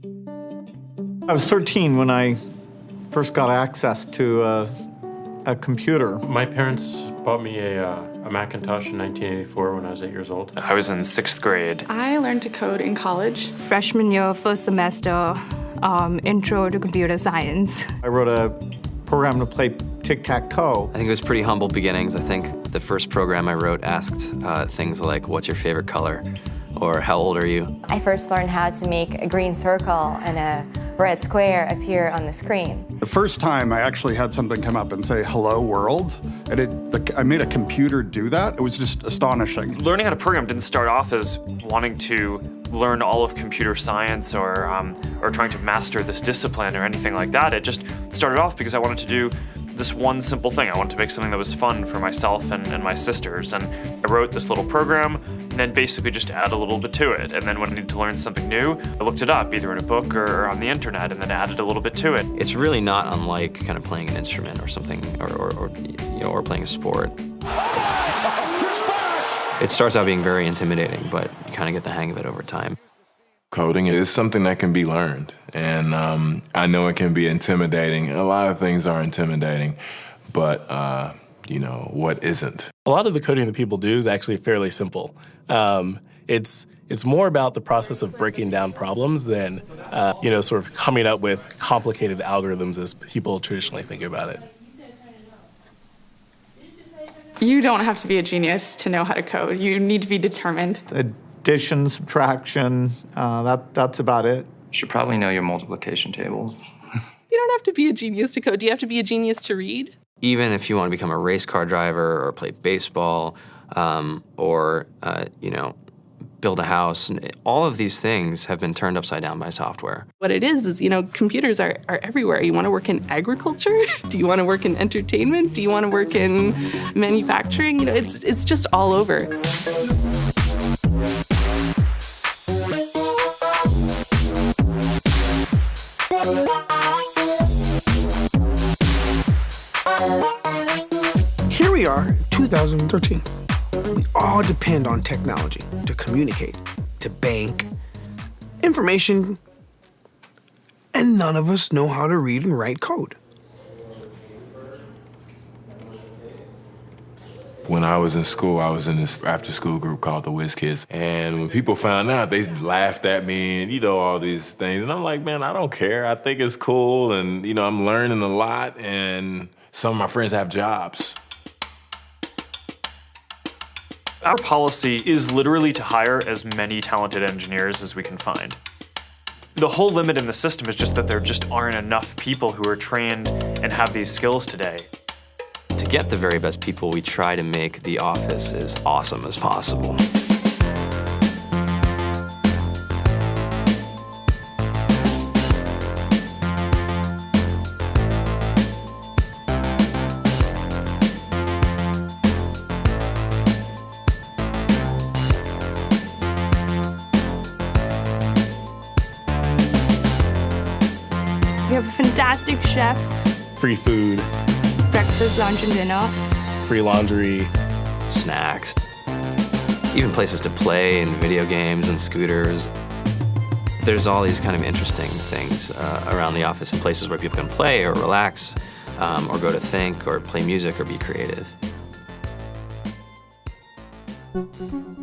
I was 13 when I first got access to a computer. My parents bought me a Macintosh in 1984 when I was 8 years old. I was in 6th grade. I learned to code in college. Freshman year, first semester, intro to computer science. I wrote a program to play tic-tac-toe. I think it was pretty humble beginnings. I think the first program I wrote asked things like, what's your favorite color? Or how old are you? I first learned how to make a green circle and a red square appear on the screen. The first time I actually had something come up and say, hello world, and I made a computer do that. It was just astonishing. Learning how to program didn't start off as wanting to learn all of computer science or trying to master this discipline or anything like that. It just started off because I wanted to do this one simple thing. I wanted to make something that was fun for myself and my sisters. And I wrote this little program and then basically just added a little bit to it. And then when I needed to learn something new, I looked it up either in a book or on the internet and then added a little bit to it. It's really not unlike kind of playing an instrument or something or playing a sport. It starts out being very intimidating, but you kind of get the hang of it over time. Coding is something that can be learned, and I know it can be intimidating. A lot of things are intimidating, but what isn't? A lot of the coding that people do is actually fairly simple. It's more about the process of breaking down problems than sort of coming up with complicated algorithms as people traditionally think about it. You don't have to be a genius to know how to code. You need to be determined. Addition, subtraction, that's about it. You should probably know your multiplication tables. You don't have to be a genius to code. Do you have to be a genius to read? Even if you want to become a race car driver or play baseball or build a house, all of these things have been turned upside down by software. What it is computers are everywhere. You want to work in agriculture? Do you want to work in entertainment? Do you want to work in manufacturing? It's just all over. Here we are, 2013. We all depend on technology to communicate, to bank, information, and none of us know how to read and write code. When I was in school, I was in this after-school group called the Whiz Kids. And when people found out, they laughed at me and, all these things. And I'm like, man, I don't care. I think it's cool. And, I'm learning a lot. And some of my friends have jobs. Our policy is literally to hire as many talented engineers as we can find. The whole limit in the system is just that there just aren't enough people who are trained and have these skills today. To get the very best people, we try to make the office as awesome as possible. We have a fantastic chef. Free food. Breakfast, lunch, and dinner. Free laundry. Snacks. Even places to play and video games and scooters. There's all these kind of interesting things around the office and places where people can play or relax or go to think or play music or be creative.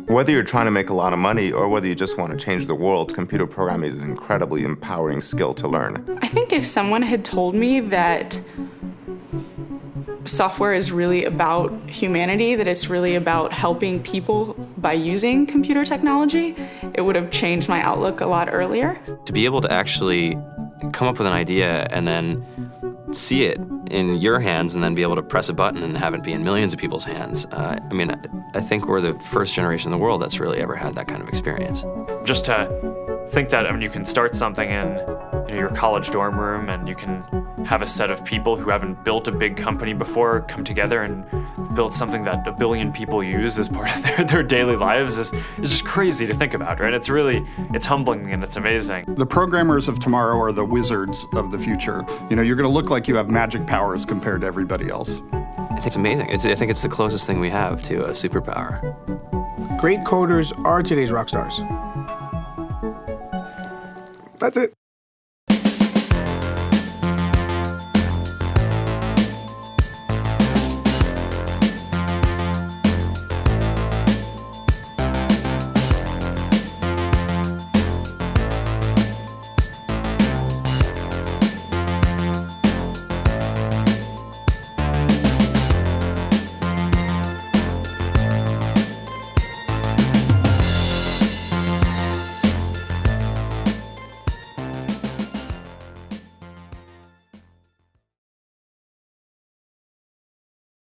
Whether you're trying to make a lot of money or whether you just want to change the world, computer programming is an incredibly empowering skill to learn. I think if someone had told me that software is really about humanity, that it's really about helping people by using computer technology, it would have changed my outlook a lot earlier. To be able to actually come up with an idea and then see it in your hands and then be able to press a button and have it be in millions of people's hands. I think we're the first generation in the world that's really ever had that kind of experience. Just to think that you can start something in your college dorm room and you can have a set of people who haven't built a big company before come together and build something that 1 billion people use as part of their daily lives is just crazy to think about, right? It's humbling and it's amazing. The programmers of tomorrow are the wizards of the future. You're going to look like you have magic powers compared to everybody else. I think it's amazing. I think it's the closest thing we have to a superpower. Great coders are today's rock stars. That's it.